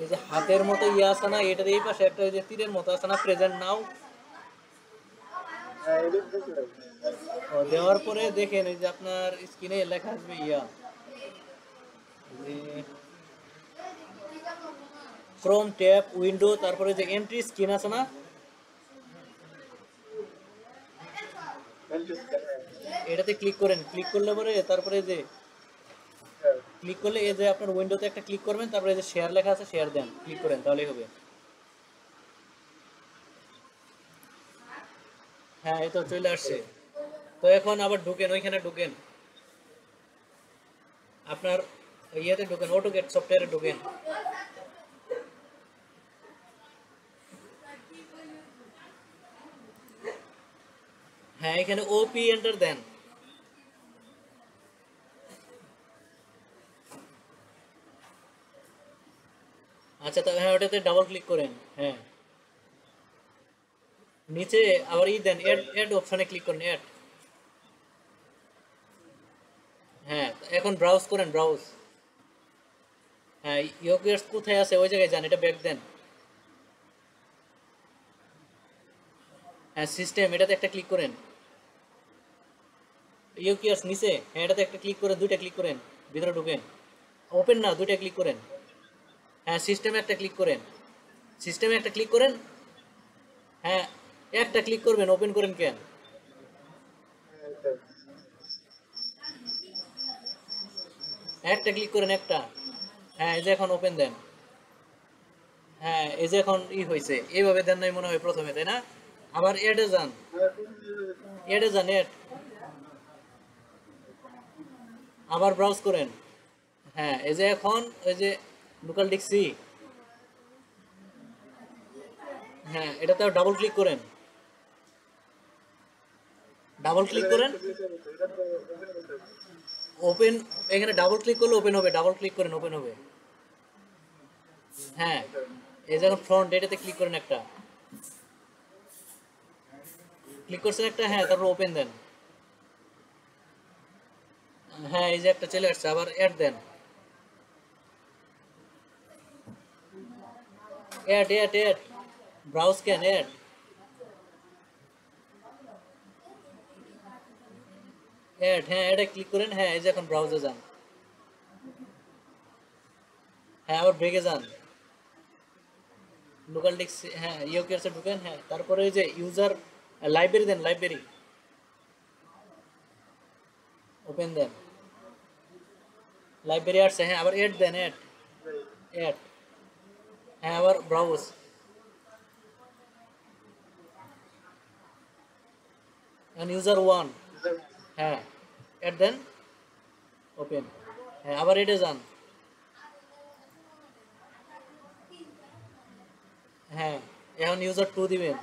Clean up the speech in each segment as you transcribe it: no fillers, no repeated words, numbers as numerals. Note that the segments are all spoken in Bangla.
এই যে হাতের মতো ইয়ে আছে না, এটার এই পাশে একটা ওই যে তীরের মতো আছে না, প্রেজেন্ট নাও। দেওয়ার পরে দেখেন এই যে আপনার স্ক্রিনে লেখা আসবে ইয়া, যে ক্রোম ট্যাব উইন্ডো, তারপরে যে এন্ট্রি স্ক্রিন আছে না, এটাতে ক্লিক করেন। ক্লিক করলে পরে তারপরে যে ক্লিক করলে এই যে আপনার উইন্ডোতে একটা ক্লিক করবেন, তারপরে যে শেয়ার লেখা আছে শেয়ার দেন, ক্লিক করেন, তাহলেই হবে। হ্যাঁ, এই তো চলে আসছে। তো এখন আবার ঢুকেন, ওইখানে ঢুকেন, আপনার ইয়েতে ঢুকেন, অটোকেট সফটওয়্যারে ঢুকেন। হ্যাঁ, এখানে ওপি এন্টার দেন। আচ্ছা, তো হ্যাঁ ওটাতে ডাবল ক্লিক করেন। হ্যাঁ, নিচে আবার ই দেন, এড এড অপশনে ক্লিক করেন, এড। হ্যাঁ, এখন ব্রাউজ করেন, ব্রাউজ। হ্যাঁ, ইয়োগেটস কোথায় আছে ওই জায়গায় যান, এটা ব্যাক দেন। হ্যাঁ, সিস্টেম, এটাতে একটা ক্লিক করেন। ইয়োগেটস নিচে, হ্যাঁ এটাতে একটা ক্লিক করেন, দুইটা ক্লিক করেন, ভিতরে ঢুকেন। ওপেন না, দুইটা ক্লিক করেন। হ্যাঁ, সিস্টেমে একটা ক্লিক করেন, সিস্টেমে একটা ক্লিক করেন। হ্যাঁ, একটা ক্লিক করবেন, ওপেন করেন কেন? একটা ক্লিক করেন, একটা। হ্যাঁ, এই যে এখন ওপেন দেন। হ্যাঁ, এই যে এখন ই হয়েছে, এইভাবে দেন নাই মনে হয় প্রথমে, তাই না? আবার এডে যান, এডে যান, এড। আবার ব্রাউজ করেন। হ্যাঁ, এই যে এখন ওই যে লোকাল ডিক্সি, হ্যাঁ এটাতে ডাবল ক্লিক করেন, ডাবল ক্লিক করেন, ওপেন। এখানে ডাবল ক্লিক করলে ওপেন হবে, ডাবল ক্লিক করেন, ওপেন হবে। হ্যাঁ, এই যে এখন ফ্রন্ট, এটাতে ক্লিক করেন একটা, ক্লিক করছেন একটা, হ্যাঁ তারপর ওপেন দেন। হ্যাঁ, এই যে একটা চলে আসছে, আবার অ্যাড দেন, ad ad ad, browse can ad, ad. হ্যাঁ, অ্যাডে ক্লিক করেন। হ্যাঁ, এই যে এখন ব্রাউজে যান। হ্যাঁ, আবার ব্রেকে যান, লোকাল ডিস্ক, হ্যাঁ ইউকেআরসে ঢুকেন। হ্যাঁ, তারপরে ওই যে ইউজার লাইব্রেরি দেন, লাইব্রেরি ওপেন দেন, লাইব্রেরি আসছে। হ্যাঁ, আবার এড দেন, এড এড। হ্যাঁ, আবার ব্রাউজ, ইউজার ওয়ান। হ্যাঁ, এড দেন, ওপেন। হ্যাঁ, আবার এডে যান। হ্যাঁ, এখন ইউজার টু দিবেন।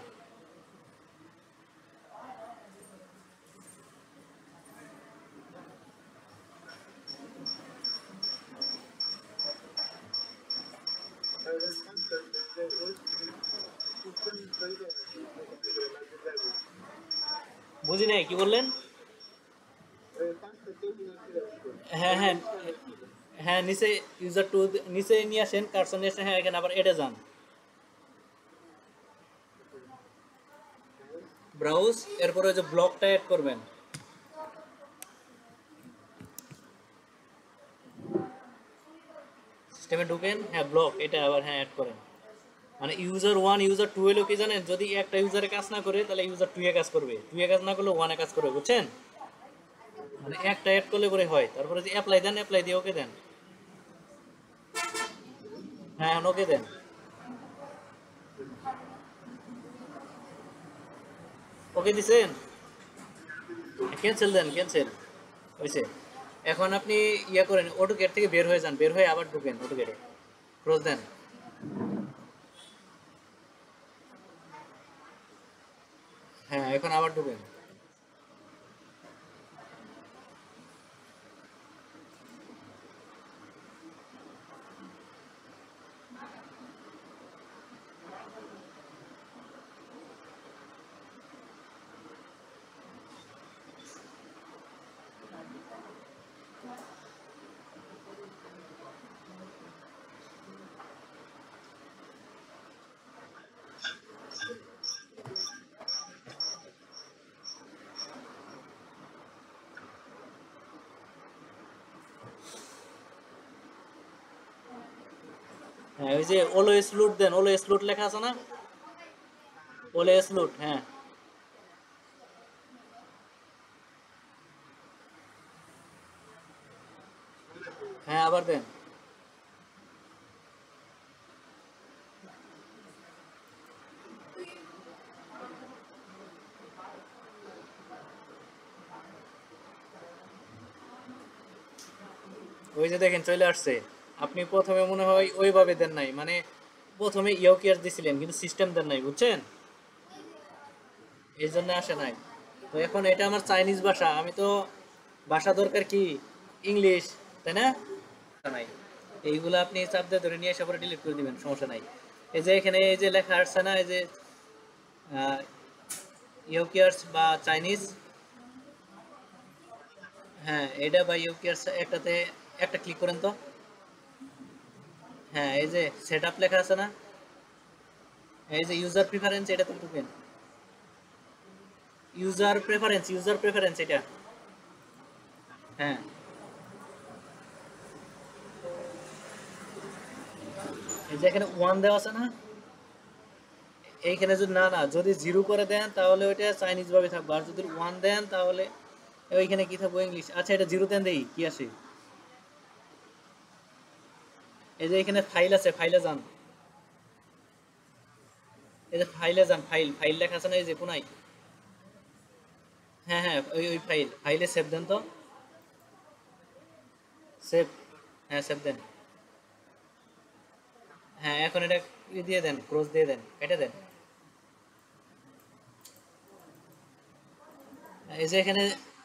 বুঝি নাই কি বললেন? হ্যাঁ হ্যাঁ হ্যাঁ, নিচে ইউজার টু, নিচে নিয়ে আসেন, কার্সন নিয়ে আসেন। হ্যাঁ, এখানে আবার এডে যান, ব্রাউজ, এরপরে ওই যে ব্লকটা অ্যাড করবেন। সিস্টেমে ঢুকেন, হ্যাঁ ব্লক, এটা আবার হ্যাঁ অ্যাড করেন। মানে ইউজার ওয়ান ইউজার টু হলো কি জানেন, যদি একটা ইউজারে কাজ না করে তাহলে ইউজার টু এ কাজ করবে, টু এ কাজ না করলে ওয়ানে কাজ করবে, বুঝছেন? মানে একটা অ্যাড করলে করে হয়। তারপরে যে অ্যাপ্লাই দেন, অ্যাপ্লাই দিয়ে ওকে দেন। হ্যাঁ, ওকে দেন, ওকে দিছেন। ক্যান্সেল দেন, ক্যান্সেল হয়েছে। এখন আপনি ইয়া করেন, অটোক্যাড থেকে বের হয়ে যান, বের হয়ে আবার ঢুকেন অটোক্যাডে, ক্রস দেন। হ্যাঁ, এখন আবার ঢুকেন। হ্যাঁ ওই যে অলওয়েজ লুট দেন, অলওয়েজ লুট লেখা আছে না, অলওয়েজ লুট, হ্যাঁ হ্যাঁ আবার দেন। ওই যে দেখেন চলে আসছে। আপনি প্রথমে মনে হয় ওইভাবে দেন নাই, মানে প্রথমে ইউকিআর দিছিলেন কিন্তু সিস্টেম দেন নাই, বুঝছেন, এই জন্য আসে নাই। তো এখন এটা আমার চাইনিজ ভাষা, আমি তো ভাষা দরকার কি ইংলিশ, তাই না, নাই, এইগুলো আপনি চাপ দিয়ে ধরে নিয়ে এসে পরে ডিলিট করে দিবেন, সমস্যা নাই। এই যে এখানে এই যে লেখা আসছে না, এই যে ইউকিয়ার্স বা চাইনিজ, হ্যাঁ এটা বা ইউকিয়ার্স একটাতে একটা ক্লিক করেন তো। হ্যাঁ এই যে সেট আপ লেখা আছে না, এই যে ইউজার প্রিফারেন্স, এটাতে ঢুকেন, ইউজার প্রেফারেন্স, ইউজার প্রেফারেন্স এটা, হ্যাঁ এই যে এখানে ওয়ান দেওয়া আছে না, এইখানে যদি না না যদি জিরো করে দেন তাহলে ওইটা চাইনিজ ভাবে থাকবে, আর যদি ওয়ান দেন তাহলে ওইখানে কি থাকবো ইংলিশ। আচ্ছা এটা জিরো দেন দেই কি আসে, এই যে এখানে ফাইল আছে, ফাইলে যান, এই যে ফাইলে যান, ফাইল ফাইল লেখা আছে না এই যে কোনায়, হ্যাঁ হ্যাঁ ওই ওই ফাইল, ফাইলে সেভ দেন তো, সেভ, হ্যাঁ সেভ দেন। হ্যাঁ এখন এটা দিয়ে দেন, ক্রস দিয়ে দেন, কেটে দেন। এই যে এখানে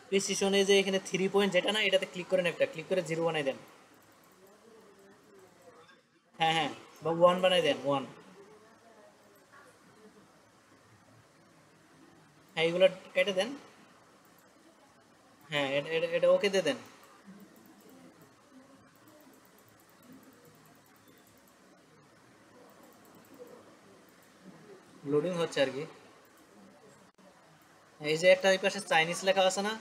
প্রিসিশনে যে এখানে 3 পয়েন্ট যেটা না, এটাতে ক্লিক করেন, একটা ক্লিক করে জিরো বানাই দেন, হ্যাঁ হ্যাঁ বা ওয়ান বানাই দেন, ওয়ান, হ্যাঁ এইগুলো কেটে দেন, হ্যাঁ এটা এটা এটা ওকে দিয়ে দেন। লোডিং হচ্ছে আর কি। এই যে একটা এই পাশে চাইনিজ লেখা আছে না,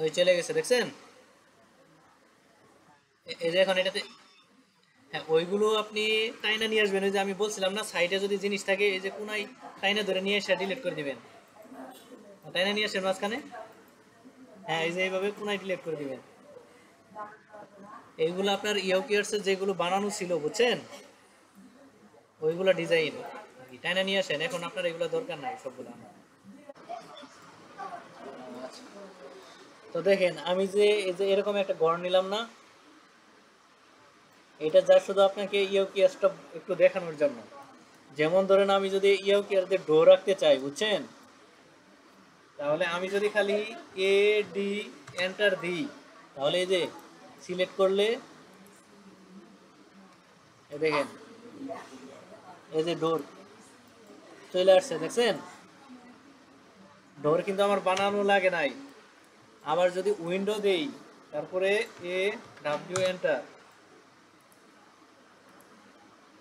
ওই চলে গেছে দেখছেন, এই যে এখন এটাতে, হ্যাঁ ওইগুলো আপনি টাইনা নিয়ে আসবেন, ওই যে আমি বলছিলাম না সাইডে যদি জিনিস থাকে এই যে কোনায় টাইনা ধরে নিয়ে এসে ডিলিট করে দিবেন, টাইনা নিয়ে আসেন মাঝখানে, হ্যাঁ এই যে এইভাবে কোনায় ডিলিট করে দিবেন। এইগুলো আপনার ইউকিয়ার্স এর যেগুলো বানানো ছিল বুঝছেন, ওইগুলো ডিজাইন টাইনা নিয়ে আসেন, এখন আপনার এগুলো দরকার নাই সবগুলো। তো দেখেন আমি যে এই যে এরকম একটা গড় নিলাম না, এটা যা শুধু আপনাকে ইউকিয়াসটা একটু দেখানোর জন্য। যেমন ধরেন আমি যদি ইউকিয়ার দিয়ে ডো রাখতে চাই বুঝছেন, তাহলে আমি যদি খালি এ ডি এন্টার দিই, তাহলে এই যে সিলেক্ট করলে এই দেখেন এই যে ডোর চলে আসছে দেখছেন, ডোর কিন্তু আমার বানানো লাগে নাই। আবার যদি উইন্ডো দেই, তারপরে এ ডাব্লিউ এন্টার,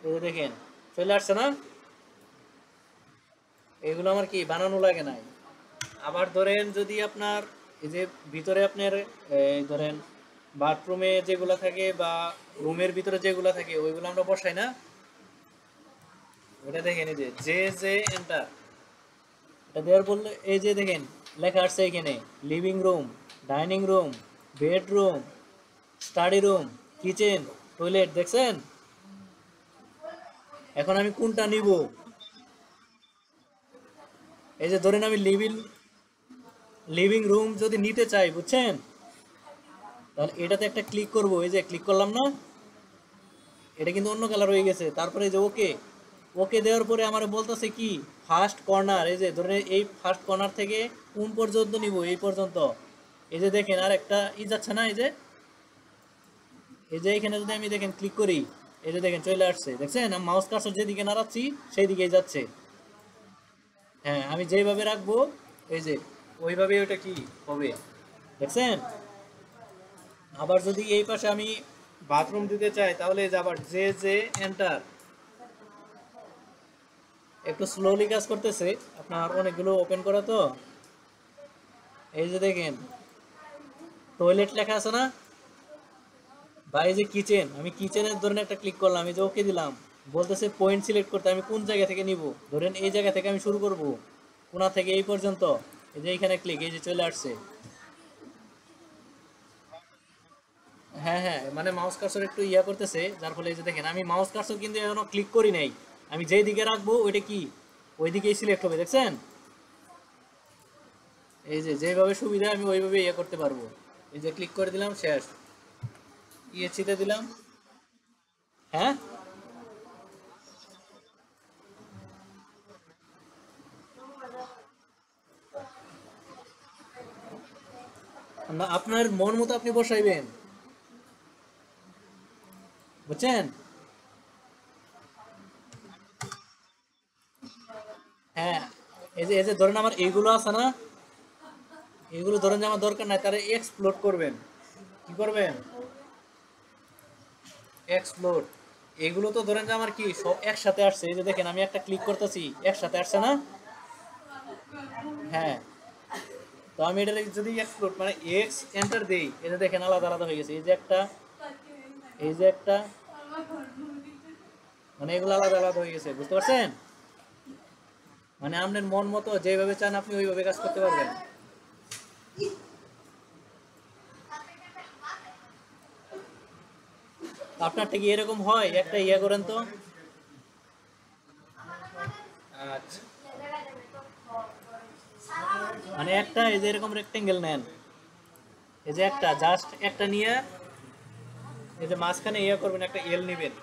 এই যে দেখেন চলে আসছে না, এগুলো আমার কি বানানো লাগে নাই। আবার ধরেন যদি আপনার এই যে ভিতরে আপনার এই ধরেন বাথরুমে যেগুলো থাকে বা রুমের ভিতরে যেগুলো থাকে ওইগুলো আমরা বসাই না, ওটা দেখেন এই যে জে জে এন্টার, এটা দেওয়ার বললে এই যে দেখেন লেখা আসছে এখানে living room, dining room, bedroom, study room, kitchen, toilet দেখছেন। এখন আমি কোনটা নিব, এই যে ধরেন আমি লিভিং লিভিং রুম যদি নিতে চাই বুঝছেন, তাহলে এটাতে একটা ক্লিক করব, এই যে ক্লিক করলাম না, এটা কিন্তু অন্য কালার হয়ে গেছে, তারপরে এই যে ওকে, ওকে দেওয়ার পরে আমার বলতেছে কি ফার্স্ট কর্নার, এই যে ধরেন এই ফার্স্ট কর্নার থেকে কোন পর্যন্ত নিব, এই পর্যন্ত। এই যে দেখেন আর একটা যাচ্ছে না, এই যে এই যে এখানে যদি আমি দেখেন ক্লিক করি, এই যে দেখেন চলে আসছে দেখছেন, আমি মাউস কার্সর যেদিকে নাড়াচ্ছি সেই দিকেই যাচ্ছে। হ্যাঁ আমি যেইভাবে রাখবো এই যে ওইভাবে ওটা কি হবে দেখছেন। আবার যদি এই পাশে আমি বাথরুম দিতে চাই, তাহলে এই যে আবার জে জে এন্টার, একটু স্লোলি কাজ করতেছে, আপনার অনেকগুলো ওপেন করা তো, এই যে দেখেন টয়লেট লেখা আছে না, বা এই যে কিচেন, আমি কিচেনের ধরেন একটা ক্লিক করলাম, এই যে ওকে দিলাম, বলতেছে পয়েন্ট সিলেক্ট করতে, আমি কোন জায়গা থেকে নিব, ধরেন এই জায়গা থেকে আমি শুরু করব, কোনা থেকে এই পর্যন্ত, এই যে এইখানে ক্লিক, এই যে চলে আসছে। হ্যাঁ হ্যাঁ, মানে মাউস কার্সর একটু ইয়া করতেছে, যার ফলে এই যে দেখেন আমি মাউস কার্সর কিন্তু এখনো ক্লিক করি নাই, আমি যেই দিকে রাখবো ওইটা কি ওই দিকেই সিলেক্ট হবে, দেখছেন? এই যে যেভাবে সুবিধা আমি ওইভাবে ইয়ে করতে পারবো। এই যে ক্লিক করে দিলাম, শেষ। ইয়ে ছিটে দিলাম। হ্যাঁ, না আপনার মন মতো আপনি বসাইবেন, বুঝছেন? হ্যাঁ, এই যে ধরেন আমার এইগুলো আছে না, এইগুলো ধরেন যে আমার দরকার নাই, তারা এক্সপ্লোর করবেন। কি করবেন? এক্সপ্লোর। এগুলো তো ধরেন যে আমার কি সব একসাথে আসছে, এই যে দেখেন আমি একটা ক্লিক করতেছি, একসাথে আসছে না? হ্যাঁ, তো আমি এটা যদি এক্সপ্লোর মানে এক্স এন্টার দেই, এই যে দেখেন আলাদা আলাদা হয়ে গেছে, এই যে একটা, এই যে একটা, মানে এগুলো আলাদা আলাদা হয়ে গেছে, বুঝতে পারছেন? মানে আপনার মন মতো যেভাবে চান আপনি ওইভাবে কাজ করতে পারবেন। আপনারটা কি এরকম হয়? একটা ইয়ে করেন তো। আচ্ছা, মানে একটা এই যে এরকম রেক্টেঙ্গেল নেন, এই যে একটা জাস্ট একটা নিয়ে, এই যে মাঝখানে ইয়ে করবেন, একটা এল নেবেন,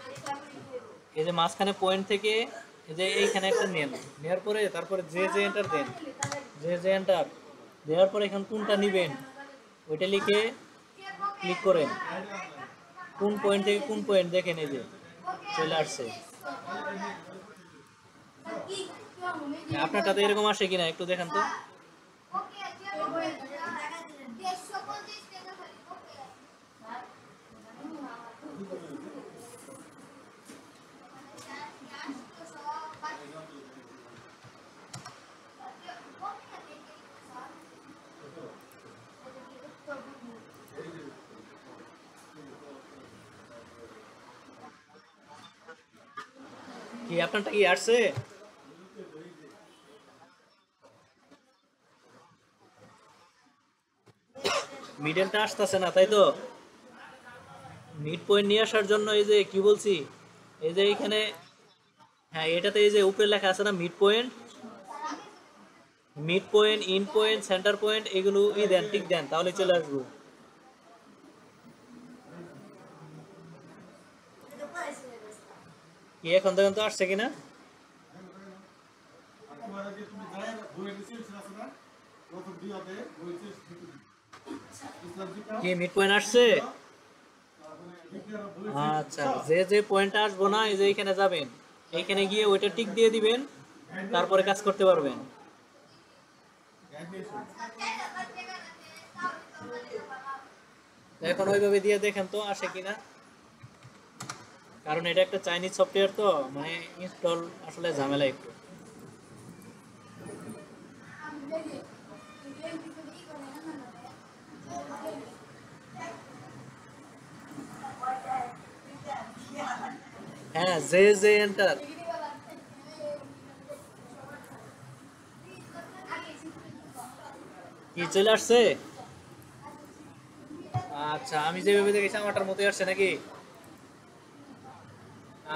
এই যে মাঝখানে পয়েন্ট থেকে এই যে এইখানে একটা নেন, নেওয়ার পরে তারপরে যে যে এন্টার দেন, যে যে এন্টার দেওয়ার পরে এখন কোনটা নিবেন ওইটা লিখে ক্লিক করেন, কোন পয়েন্ট থেকে কোন পয়েন্ট দেখেন, এই যে চলে আসছে। আপনারটাতে এরকম আসে কিনা একটু দেখেন তো। কি আপনারটা কি আসছে? মিডলটা আসতেছে না, তাই তো? মিড পয়েন্ট নিয়ে আসার জন্য এই যে কি বলছি, এই যে এইখানে, হ্যাঁ এটাতে এই যে উপরে লেখা আছে না mid point, mid point, in point, centre point, এগুলো ই দেন, টিক দেন, তাহলে চলে আসবো। কি এখন দেখেন তো আসছে কিনা। কি মিড পয়েন্ট আসছে? আচ্ছা, যে যে পয়েন্টটা আসবো না, এই যে এইখানে যাবেন, এইখানে গিয়ে ওইটা টিক দিয়ে দিবেন, তারপরে কাজ করতে পারবেন। তো এখন ওইভাবে দিয়ে দেখেন তো আসে কিনা, কারণ এটা একটা চাইনিজ সফটওয়্যার তো, মানে ইনস্টল আসলে ঝামেলা একটু। হ্যাঁ, জে জে এন্টার। কি চলে আসছে? আচ্ছা, আমি যেভাবে দেখেছি আমারটার মতোই আসছে নাকি?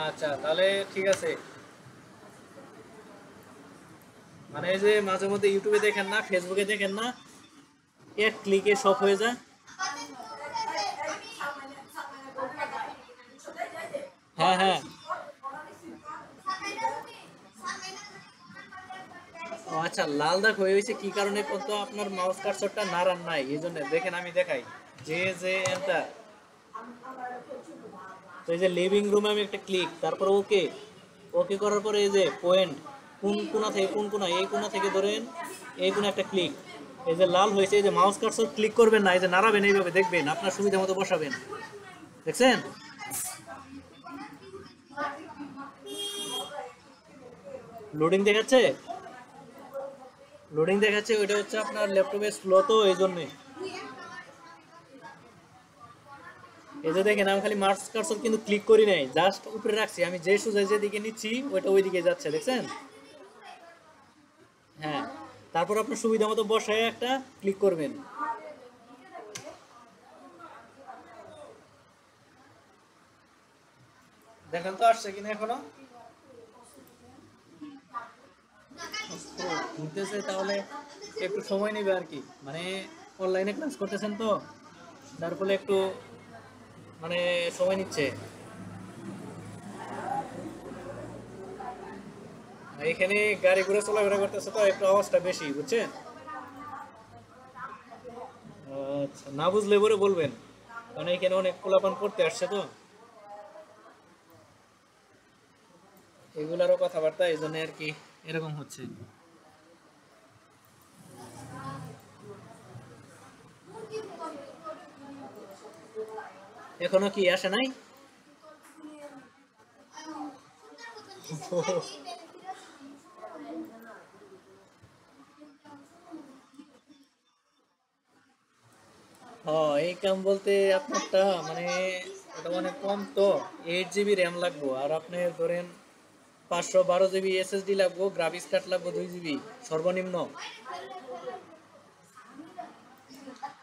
আচ্ছা, তাহলে ঠিক আছে। মানে এই যে মাঝে মধ্যে ইউটিউবে দেখেন না, ফেসবুকে দেখেন না, এক ক্লিকে সব হয়ে যায়। হ্যাঁ হ্যাঁ। ও আচ্ছা, লাল দাগ হয়ে হয়েছে কি কারণে কত, আপনার মাউস কার্সরটা নাড়ান নাই, এই জন্য দেখেন আমি দেখাই, যে যে এন্টার, তো এই যে লিভিং রুমে আমি একটা ক্লিক, তারপর ওকে, ওকে করার পরে এই যে পয়েন্ট, কোন কোণা থেকে কোন কোণা, এই কোণা থেকে ধরেন এই কোণা একটা ক্লিক, এই যে লাল হয়েছে, এই যে মাউস কার্সর ক্লিক করবেন না, এই যে নাড়াবেন, এইভাবে দেখবেন আপনার সুবিধা মতো বসাবেন, দেখছেন? লোডিং দেখাচ্ছে, লোডিং দেখাচ্ছে, ওইটা হচ্ছে আপনার ল্যাপটপে স্লো তো এই জন্যে। এই যে দেখেন আমি খালি মাউস কার্সর কিন্তু ক্লিক করি নাই, জাস্ট উপরে রাখছি, আমি যে সোজা যেদিকে নিচ্ছি ওইটা ওইদিকে যাচ্ছে, দেখছেন? হ্যাঁ, তারপর আপনার সুবিধা মতো বসায় একটা ক্লিক করবেন। দেখেন তো আসছে কিনা এখনো। ঘুরতেছে, তাহলে একটু সময় নেবে আর কি, মানে অনলাইনে ক্লাস করতেছেন তো, যার ফলে একটু মানে সময় নিচ্ছে। আর এখানে গাড়ি ঘোড়া চলাফেরা করতেছে তো একটু আওয়াজটা বেশি, বুঝছেন? আচ্ছা, না বুঝলে পরে বলবেন, কারণ এখানে অনেক পোলাপান পড়তে আসছে তো, এগুলারও কথাবার্তা এই জন্য আর কি এরকম হচ্ছে। এখনো কি আসে নাই? এই কাম বলতে আপনারটা মানে এটা অনেক কম তো, 8 জিবি র্যাম লাগবো, আর আপনি ধরেন 512 জিবি এসএসডি লাগবো, গ্রাফিক্স কার্ড লাগবো 2 জিবি সর্বনিম্ন।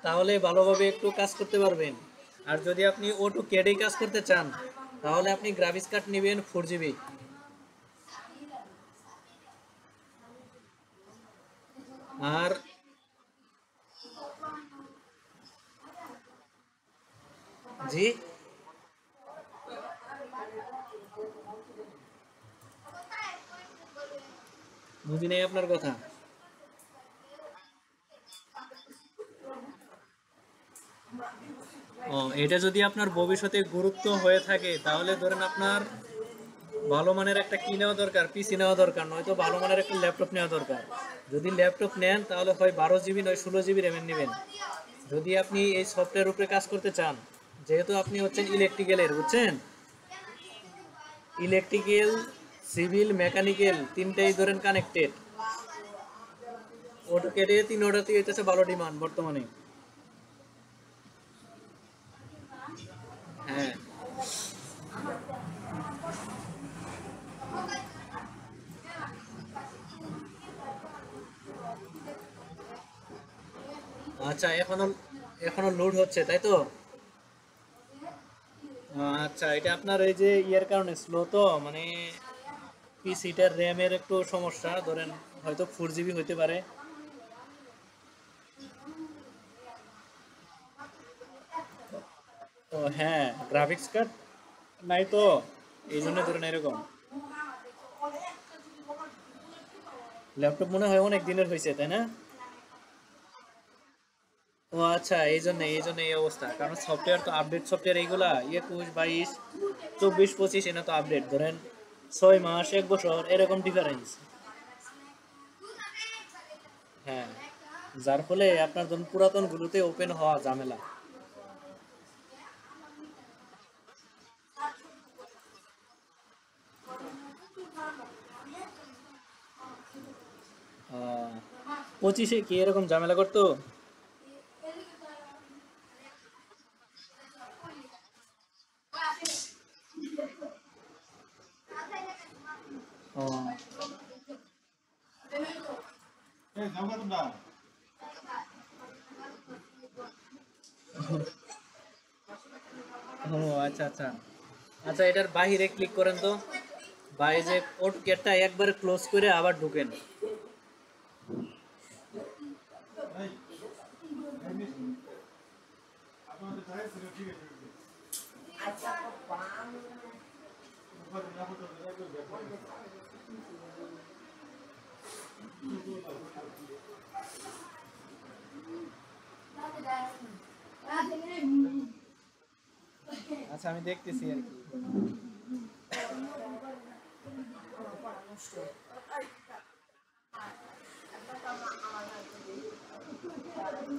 তাহলে ভালোভাবে একটু কাজ করতে পারবেন। আর যদি আপনি অটো ক্যাডে কাজ করতে চান, তাহলে আপনি গ্রাফিক্স কার্ড নেবেন 4 জিবি। আর জি, বুঝি নেই আপনার কথা। এটা যদি আপনার ভবিষ্যতে গুরুত্ব হয়ে থাকে, তাহলে ধরেন আপনার ভালো মানের একটা কি নেওয়া দরকার, পিসি নেওয়া দরকার, নয়তো ভালো মানের একটা ল্যাপটপ নেওয়া দরকার। যদি ল্যাপটপ নেন তাহলে হয় 12 জিবি নয় 16 জিবি র্যামের নেবেন। যদি আপনি এই সফটওয়্যার উপরে কাজ করতে চান, যেহেতু আপনি হচ্ছেন ইলেকট্রিক্যালের, বুঝছেন? ইলেকট্রিক্যাল, সিভিল, মেকানিক্যাল তিনটাই ধরেন কানেক্টেড। অটোক্যাডে 3 হইতেছে ভালো ডিমান্ড বর্তমানে। হ্যাঁ। আচ্ছা, এখনো এখনো লোড হচ্ছে তাই তো? আচ্ছা, এটা আপনার এই যে ইয়ের কারণে স্লো তো, মানে পিসিটার র্যামের একটু সমস্যা, ধরেন হয়তো 4 জিবি হইতে পারে। তো হ্যাঁ, গ্রাফিক্স কার্ড নাই তো, এই জন্য ধরেন এরকম। ল্যাপটপ মনে হয় অনেক দিনের হয়েছে, তাই না? ও আচ্ছা, এই জন্য এই অবস্থা, কারণ সফটওয়্যার তো আপডেট, সফটওয়্যার এইগুলা 21, 22, 24, 25 এনে তো আপডেট, ধরেন 6 মাস 1 বছর এরকম ডিফারেন্স। হ্যাঁ, যার ফলে আপনার ধরুন পুরাতন গুলোতে ওপেন হওয়া ঝামেলা। আহ, 25-এ কি এরকম ঝামেলা করতো? ও ও, আচ্ছা আচ্ছা। আচ্ছা, এটার বাহিরে ক্লিক করেন তো, বাইরে যে ওট গেটটা একবারে ক্লোজ করে আবার ঢুকেন। আচ্ছা, আমি দেখতেছি আর কি।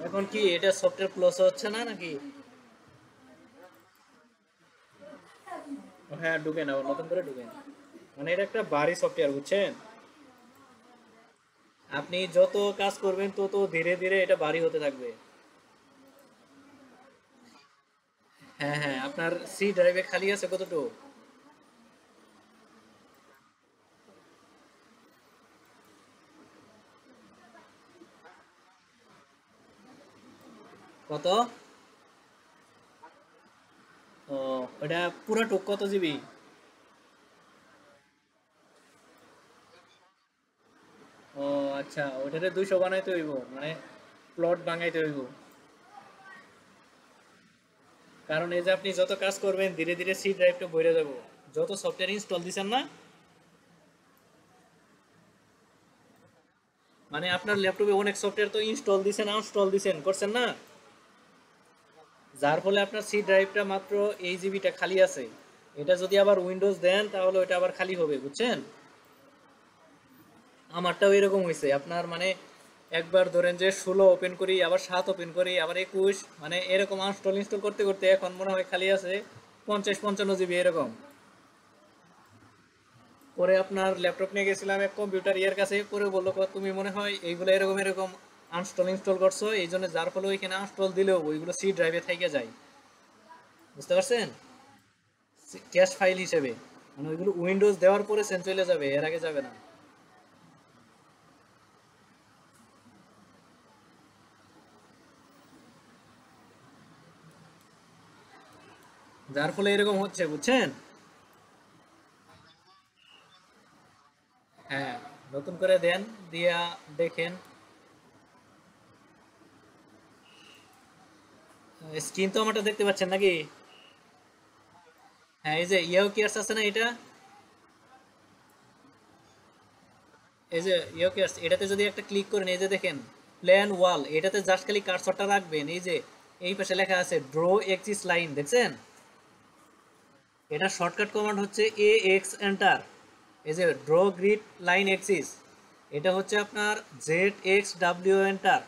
এখন কি এটা সফটওয়্যার ক্লোজ হচ্ছে না নাকি? হ্যাঁ, ঢুকেন, আবার নতুন করে ঢুকেন। মানে এটা একটা ভারী সফটওয়্যার, বুঝছেন? আপনি যত কাজ করবেন তত ধীরে ধীরে এটা ভারী হতে থাকবে। হ্যাঁ হ্যাঁ, আপনার সি ড্রাইভে খালি আছে কতটুকু? কত? ও, ওটা পুরাটুক কত জিবি? ও আচ্ছা, ওটারে 200 বানাইতে হইব, মানে প্লট বানাইতে হইব। কারণ এই যে আপনি যত কাজ করবেন ধীরে ধীরে সি ড্রাইভটা ভরে যাব। যত সফটওয়্যার ইনস্টল দিছেন না, মানে আপনার ল্যাপটপে অনেক সফটওয়্যার তো ইনস্টল দিছেন, আনস্টল দিছেন, করছেন না, যার ফলে আপনার সি ড্রাইভটা মাত্র 8 জিবিটা খালি আছে। এটা যদি আবার উইন্ডোজ দেন তাহলে ওটা আবার খালি হবে, বুঝছেন? আমারটাও এরকম হয়েছে আপনার, মানে একবার ধরেন যে 16 ওপেন করি, আবার 7 ওপেন করি, আবার 21, মানে এরকম আনস্টল ইনস্টল করতে করতে এখন মনে হয় খালি আছে 50-55 জিবি এরকম। পরে আপনার ল্যাপটপ নিয়ে গেছিলাম এক কম্পিউটার ইয়ের কাছে, পরে বললো তুমি মনে হয় এইগুলো এরকম এরকম আনস্টল ইনস্টল করছো, এই জন্য যার ফলে ওইখানে আনস্টল দিলেও ওইগুলো সি ড্রাইভে থেকে যায়, বুঝতে পারছেন? ক্যাশ ফাইল হিসেবে, মানে ওইগুলো উইন্ডোজ দেওয়ার পরে সেন্ড চলে যাবে, এর আগে যাবে না। যার ফলে এরকম হচ্ছে, বুঝছেন? হ্যাঁ, নতুন করে দেন, দিয়া দেখেন। স্ক্রিন তো আমারটা দেখতে পাচ্ছেন নাকি? হ্যাঁ, এই যে ইয়াও কেয়ার্স আছে না এটা, এই যে ইয়াও কেয়ার্স, এটাতে যদি একটা ক্লিক করেন, এই যে দেখেন প্ল্যান ওয়াল, এটাতে জাস্ট খালি কার্সরটা রাখবেন, এই যে এই পাশে লেখা আছে ড্র এক্সিস লাইন, দেখছেন? এটা শর্টকাট কমান্ড হচ্ছে এ এক্স এন্টার। এই যে ড্র গ্রিড লাইন এক্সিস, এটা হচ্ছে আপনার জেড এক্স ডাব্লিউ এন্টার।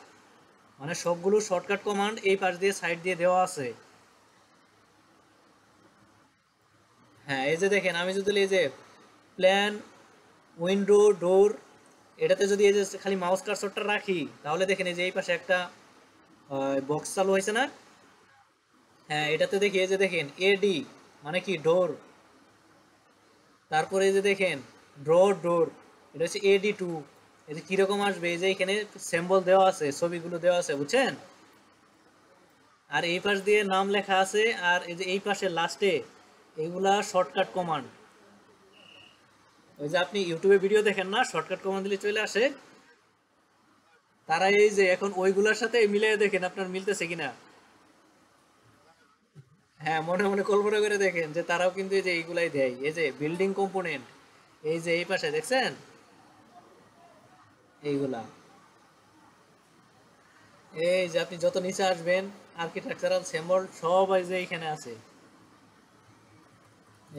মানে সবগুলো শর্টকাট কমান্ড এই পাশ দিয়ে সাইড দিয়ে দেওয়া আছে। হ্যাঁ, এই যে দেখেন আমি যদি এই যে প্ল্যান, উইন্ডো, ডোর, এটাতে যদি এই যে খালি মাউস কার্সরটা রাখি, তাহলে দেখেন এই যে এই পাশে একটা বক্স চালু হয়েছে না? হ্যাঁ, এটাতে দেখি এই যে দেখেন এডি, মানে কি ডোর। তারপরে এই যে দেখেন ড্র ডোর, এটা হচ্ছে এডি 2। এই যে কিরকম আসবে, এই যে এখানে সিম্বল দেওয়া আছে, ছবিগুলো দেওয়া আছে, বুঝছেন? আর এই পাশ দিয়ে নাম লেখা আছে, আর এই যে এই পাশে লাস্টে এইগুলা শর্টকাট কমান্ড। ওই যে আপনি ইউটিউবে ভিডিও দেখেন না, শর্টকাট কমান্ড দিলে চলে আসে, তারা এই যে এখন ওইগুলোর সাথে মিলিয়ে দেখেন আপনার মিলতেছে কিনা। হ্যাঁ, মনে মনে কল্পনা করে দেখেন যে তারাও কিন্তু এই যে এইগুলাই দেয়, এই যে বিল্ডিং কম্পোনেন্ট, এই যে এই পাশে দেখছেন এইগুলা, এই যে আপনি যত নিচে আসবেন আর্কিটেকচারাল সিম্বল সব এই যে এখানে আছে।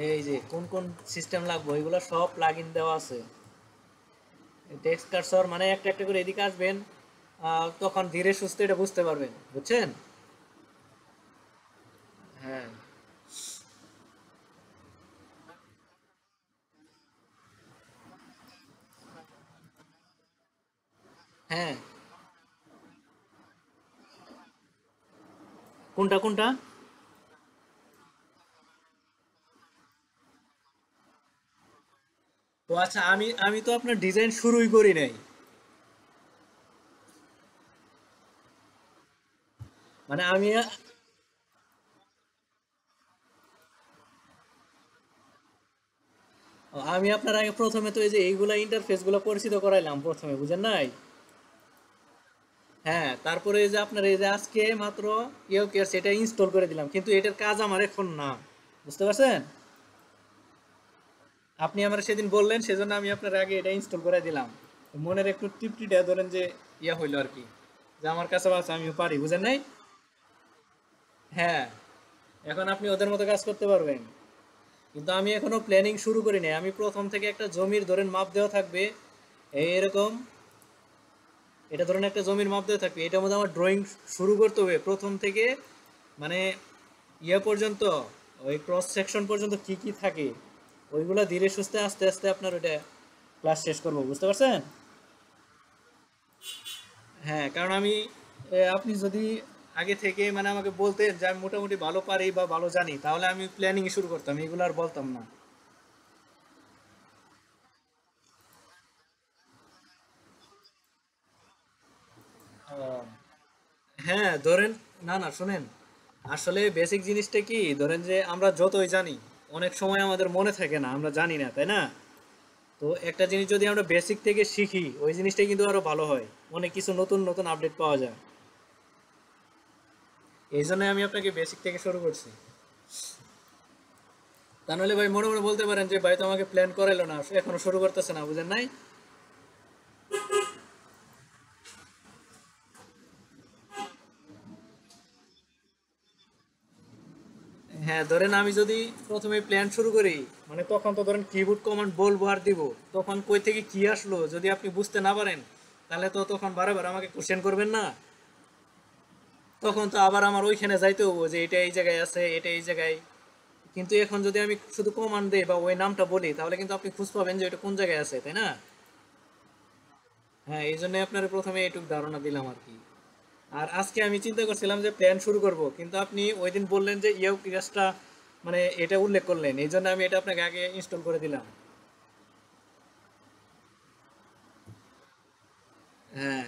এই যে কোন কোন সিস্টেম লাগবে ওইগুলো সব প্লাগইন দেওয়া আছে। টেক্সট কার্সর মানে একটা একটা করে এদিকে আসবেন, তখন ধীরে সুস্থে এটা বুঝতে পারবেন, বুঝছেন? হ্যাঁ হ্যাঁ, কোনটা কোনটা? ও আচ্ছা, আমি আমি তো আপনার ডিজাইন শুরুই করি নাই। মানে আমি আপনার আগে প্রথমে তো এই যে এইগুলা ইন্টারফেস গুলো পরিচিত করাইলাম প্রথমে, বুঝেন নাই? হ্যাঁ, তারপরে এই যে আপনার এই যে আজকে মাত্র ইয়ে কেয়ার সেটা ইনস্টল করে দিলাম, কিন্তু এটার কাজ আমার এখন না, বুঝতে পারছেন? আপনি আমার সেদিন বললেন, সেজন্য আমি আপনার আগে এটা ইনস্টল করে দিলাম। মনের একটু তৃপ্তিটা ধরেন যে ইয়া হইলো আর কি, যে আমার কাছে আছে আমিও পারি, বুঝেন নাই? হ্যাঁ, এখন আপনি ওদের মতো কাজ করতে পারবেন। কিন্তু আমি এখনো প্ল্যানিং শুরু করি নাই, আমি প্রথম থেকে একটা জমির ধরেন মাপ দেওয়া থাকবে, এই এরকম, এটা ধরেন একটা জমির মাপ দেওয়া থাকবে, এটার মধ্যে আমার ড্রয়িং শুরু করতে হবে প্রথম থেকে, মানে ইয়ে পর্যন্ত, ওই ক্রস সেকশন পর্যন্ত কি কি থাকে ওইগুলা ধীরে সুস্থে আস্তে আস্তে আপনার ওইটা ক্লাস শেষ করবো, বুঝতে পারছেন? হ্যাঁ, কারণ আমি আপনি যদি আগে থেকে মানে আমাকে বলতেন যে আমি মোটামুটি ভালো পারি বা ভালো জানি, তাহলে আমি প্ল্যানিং শুরু করতাম, এগুলো আর বলতাম না। আহ, হ্যাঁ ধরেন, না না শুনেন, আসলে বেসিক জিনিসটা কি, ধরেন যে আমরা যতই জানি অনেক সময় আমাদের মনে থাকে না, আমরা জানি না, তাই না? তো একটা জিনিস যদি আমরা বেসিক থেকে শিখি ওই জিনিসটাই কিন্তু আরো ভালো হয়, অনেক কিছু নতুন নতুন আপডেট পাওয়া যায়। এই জন্য আমি আপনাকে বেসিক থেকে শুরু করছি। তা নাহলে ভাই মনে মনে বলতে পারেন যে ভাই তো আমাকে প্ল্যান করাইলো না, এখনো শুরু করতেছে না, বুঝেন নাই? হ্যাঁ ধরেন আমি যদি প্রথমে প্ল্যান শুরু করি, মানে তখন তো ধরেন কিবোর্ড কমান্ড বলবো আর দিব, তখন কই থেকে কি আসলো যদি আপনি বুঝতে না পারেন, তাহলে তো তখন বারবার আমাকে কোশ্চেন করবেন না? তখন তো আবার আমার ওইখানে যাইতে হবো যে এটা এই জায়গায় আছে, এটা এই জায়গায়। কিন্তু এখন যদি আমি শুধু কমান্ড দিই বা ওই নামটা বলি, তাহলে কিন্তু আপনি খুঁজ পাবেন যে এটা কোন জায়গায় আছে, তাই না? হ্যাঁ এই জন্য আপনার প্রথমে এইটুক ধারণা দিলাম আর কি। আর আজকে আমি চিন্তা করছিলাম যে প্ল্যান শুরু করব, কিন্তু আপনি ওই দিন বললেন যে ইউ কাজটা, মানে এটা উল্লেখ করলেন, এই জন্য আমি এটা আপনাকে আগে ইনস্টল করে দিলাম। হ্যাঁ,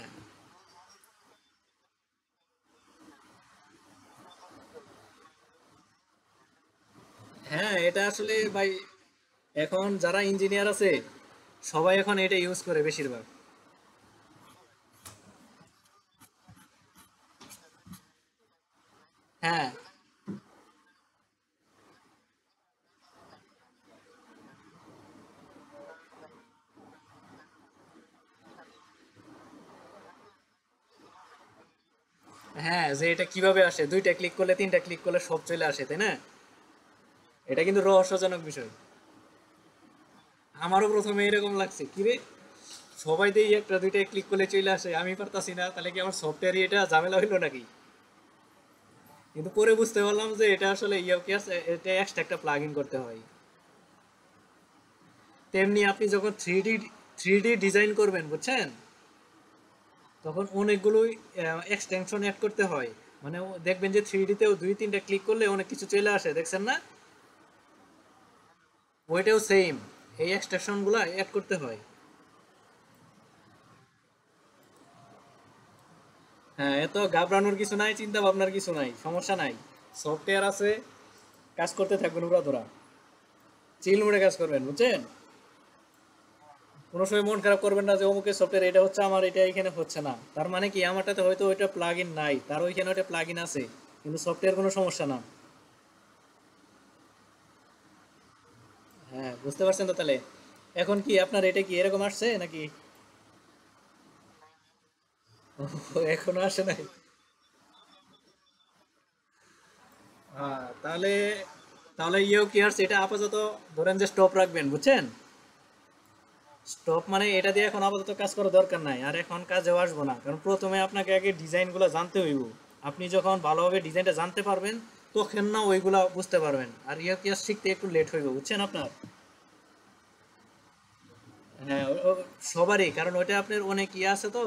হ্যাঁ এটা আসলে ভাই, এখন যারা ইঞ্জিনিয়ার আছে সবাই এখন এটা ইউজ করে বেশিরভাগ। হ্যাঁ, হ্যাঁ যে এটা কিভাবে আসে, দুইটা ক্লিক করলে তিনটা ক্লিক করলে সব চলে আসে, তাই না? এটা কিন্তু রহস্যজনক বিষয়। আমারও প্রথমে এরকম লাগছে, কি রে, সবাই দিয়ে একটা দুইটা ক্লিক করলে চলে আসে, আমি পারতাছি না, তাহলে কি আমার সফটওয়্যারই এটা ঝামেলা হইলো নাকি? কিন্তু পরে বুঝতে পারলাম যে এটা আসলে ইউকেএস, এটা এক্সট্রা একটা প্লাগ ইন করতে হয়। তেমনি আপনি যখন থ্রি ডি ডিজাইন করবেন, বুঝছেন, তখন অনেকগুলোই এক্সটেনশন অ্যাড করতে হয়। মানে দেখবেন যে থ্রি ডিতেও দুই তিনটা ক্লিক করলে অনেক কিছু চলে আসে, দেখছেন না? ওইটাও সেম, এই এক্সটেনশন গুলা অ্যাড করতে হয়। হ্যাঁ এত ঘাবড়ানোর কিছু নাই, চিন্তা ভাবনার কিছু নাই, সমস্যা নাই। সফটওয়্যার আছে, কাজ করতে থাকবেন উড়া ধরা, চিল মোডে কাজ করবেন, বুঝছেন? কোনো সময় মন খারাপ করবেন না যে অমুকের সফটওয়্যার এটা হচ্ছে আমার এটা এখানে হচ্ছে না, তার মানে কি আমারটাতে হয়তো ওইটা প্লাগ ইন নাই, তার ওইখানে ওইটা প্লাগ ইন আছে, কিন্তু সফটওয়্যার কোনো সমস্যা না। হ্যাঁ বুঝতে পারছেন তো তাহলে? এখন কি আপনার এটা কি এরকম আসছে নাকি? এখনো আসে নাই? হ্যাঁ তাহলে, তাহলে ইউ কেয়ারস এটা আপাতত ধরেন যে স্টপ রাখবেন, বুঝছেন? স্টপ মানে এটা দিয়ে এখন আপাতত কাজ করার দরকার নাই, আর এখন কাজেও আসবো না, কারণ প্রথমে আপনাকে আগে ডিজাইনগুলো জানতে হইব। আপনি যখন ভালোভাবে ডিজাইনটা জানতে পারবেন, তখন না ওইগুলা বুঝতে পারবেন, আর ইউপিএস শিখতে একটু লেট হইব, বুঝছেন আপনার? হ্যাঁ সবারই, কারণ ওইটা আপনার অনেক ইয়ে আছে তো,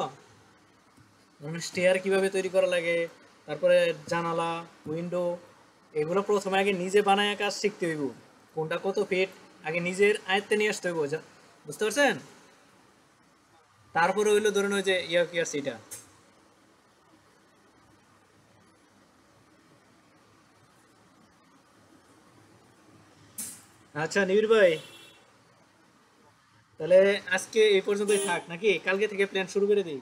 মানে স্টেয়ার কিভাবে তৈরি করা লাগে, তারপরে জানালা, উইন্ডো, এগুলো প্রথমে আগে নিজে বানায় কাজ শিখতে হইব, কোনটা কত ফিট আগে নিজের আয়ত্তে নিয়ে আসতে হইব, বুঝতে পারছেন? তারপরে হইলো ধরুন ওই যে ইউপিএস এটা। আচ্ছা নিবির ভাই, তাহলে আজকে এই পর্যন্তই থাক নাকি, কালকে থেকে প্ল্যান শুরু করে দিই?